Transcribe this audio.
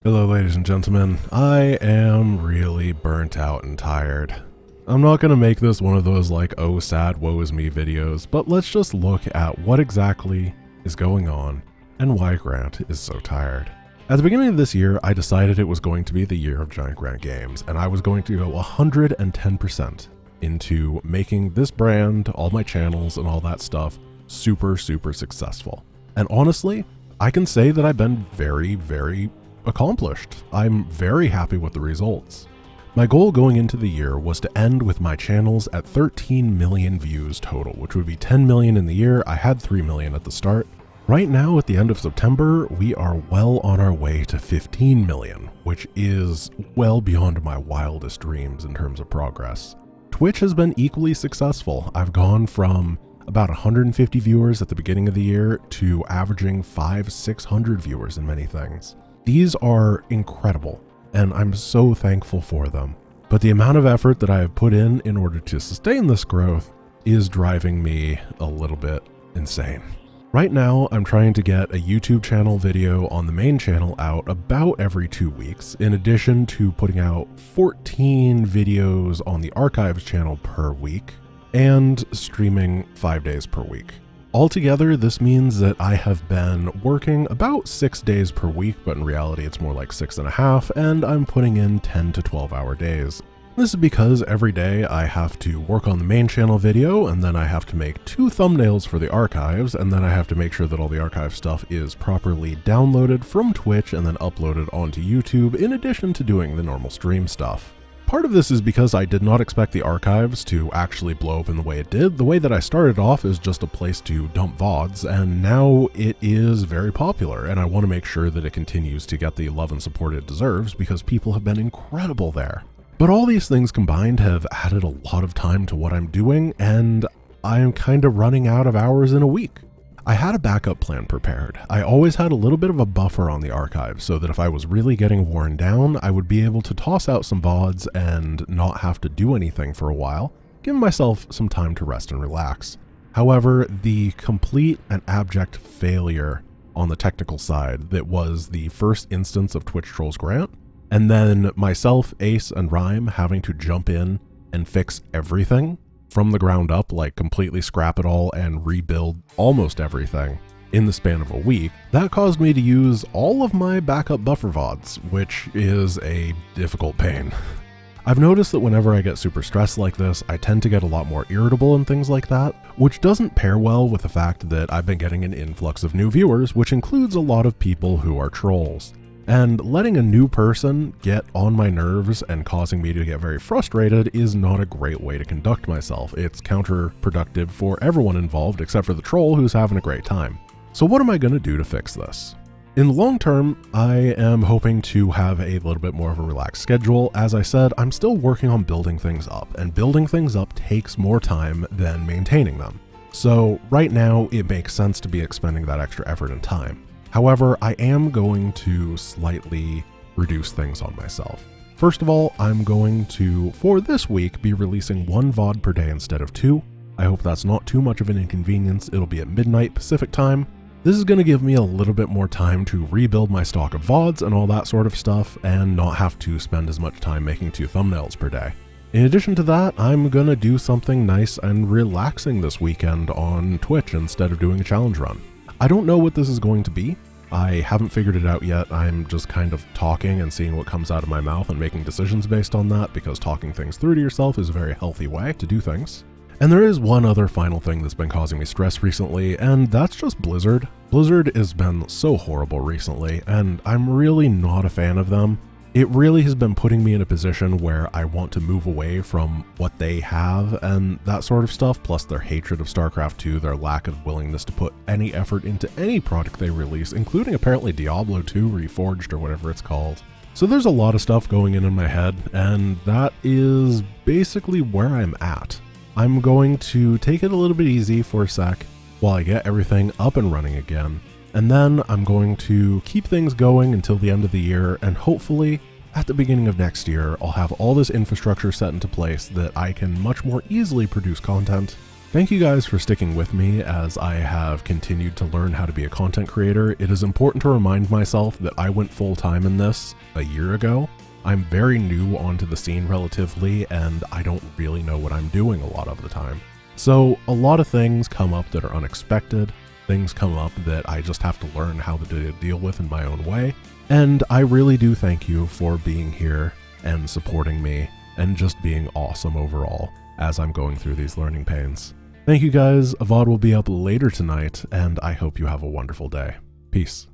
Hello ladies and gentlemen, I am really burnt out and tired. I'm not going to make this one of those like oh sad woe is me videos, but let's just look at what exactly is going on and why Grant is so tired. At the beginning of this year, I decided it was going to be the year of Giant Grant Games, and I was going to go 110% into making this brand, all my channels and all that stuff super successful. And honestly, I can say that I've been very accomplished. I'm very happy with the results. My goal going into the year was to end with my channels at 13 million views total, which would be 10 million in the year. I had 3 million at the start. Right now, at the end of September, we are well on our way to 15 million, which is well beyond my wildest dreams in terms of progress. Twitch has been equally successful. I've gone from about 150 viewers at the beginning of the year to averaging 500-600 viewers in many things. These are incredible, and I'm so thankful for them. But the amount of effort that I have put in order to sustain this growth is driving me a little bit insane. Right now, I'm trying to get a YouTube channel video on the main channel out about every 2 weeks, in addition to putting out 14 videos on the archives channel per week, and streaming 5 days per week. Altogether, this means that I have been working about 6 days per week, but in reality it's more like 6.5, and I'm putting in 10 to 12 hour days. This is because every day I have to work on the main channel video, and then I have to make 2 thumbnails for the archives, and then I have to make sure that all the archive stuff is properly downloaded from Twitch and then uploaded onto YouTube, in addition to doing the normal stream stuff. Part of this is because I did not expect the archives to actually blow up in the way it did. The way that I started off is just a place to dump VODs, and now it is very popular, and I want to make sure that it continues to get the love and support it deserves because people have been incredible there. But all these things combined have added a lot of time to what I'm doing, and I am kind of running out of hours in a week. I had a backup plan prepared. I always had a little bit of a buffer on the archive so that if I was really getting worn down, I would be able to toss out some VODs and not have to do anything for a while, giving myself some time to rest and relax. However, the complete and abject failure on the technical side that was the first instance of Twitch Trolls Grant, and then myself, Ace, and Rhyme having to jump in and fix everything from the ground up, like completely scrap it all and rebuild almost everything in the span of a week, that caused me to use all of my backup buffer VODs, which is a difficult pain. I've noticed that whenever I get super stressed like this, I tend to get a lot more irritable and things like that, which doesn't pair well with the fact that I've been getting an influx of new viewers, which includes a lot of people who are trolls. And letting a new person get on my nerves and causing me to get very frustrated is not a great way to conduct myself. It's counterproductive for everyone involved except for the troll who's having a great time. So what am I going to do to fix this? In the long term, I am hoping to have a little bit more of a relaxed schedule. As I said, I'm still working on building things up, and building things up takes more time than maintaining them. So right now, it makes sense to be expending that extra effort and time. However, I am going to slightly reduce things on myself. First of all, I'm going to, for this week, be releasing 1 VOD per day instead of 2. I hope that's not too much of an inconvenience. It'll be at midnight Pacific time. This is going to give me a little bit more time to rebuild my stock of VODs and all that sort of stuff, and not have to spend as much time making 2 thumbnails per day. In addition to that, I'm going to do something nice and relaxing this weekend on Twitch instead of doing a challenge run. I don't know what this is going to be. I haven't figured it out yet. I'm just kind of talking and seeing what comes out of my mouth and making decisions based on that, because talking things through to yourself is a very healthy way to do things. And there is one other final thing that's been causing me stress recently, and that's just Blizzard. Blizzard has been so horrible recently, and I'm really not a fan of them. It really has been putting me in a position where I want to move away from what they have and that sort of stuff, plus their hatred of StarCraft 2, their lack of willingness to put any effort into any product they release, including apparently Diablo 2 Reforged or whatever it's called. So there's a lot of stuff going in my head, and that is basically where I'm at. I'm going to take it a little bit easy for a sec while I get everything up and running again. And then I'm going to keep things going until the end of the year, and hopefully at the beginning of next year, I'll have all this infrastructure set into place that I can much more easily produce content Thank you guys for sticking with me as I have continued to learn how to be a content creator. It is important to remind myself that I went full time in this a year ago. I'm very new onto the scene relatively, and I don't really know what I'm doing a lot of the time. So a lot of things come up that are unexpected, things come up that I just have to learn how to deal with in my own way, and I really do thank you for being here and supporting me and just being awesome overall as I'm going through these learning pains. Thank you guys, a VOD will be up later tonight, and I hope you have a wonderful day. Peace.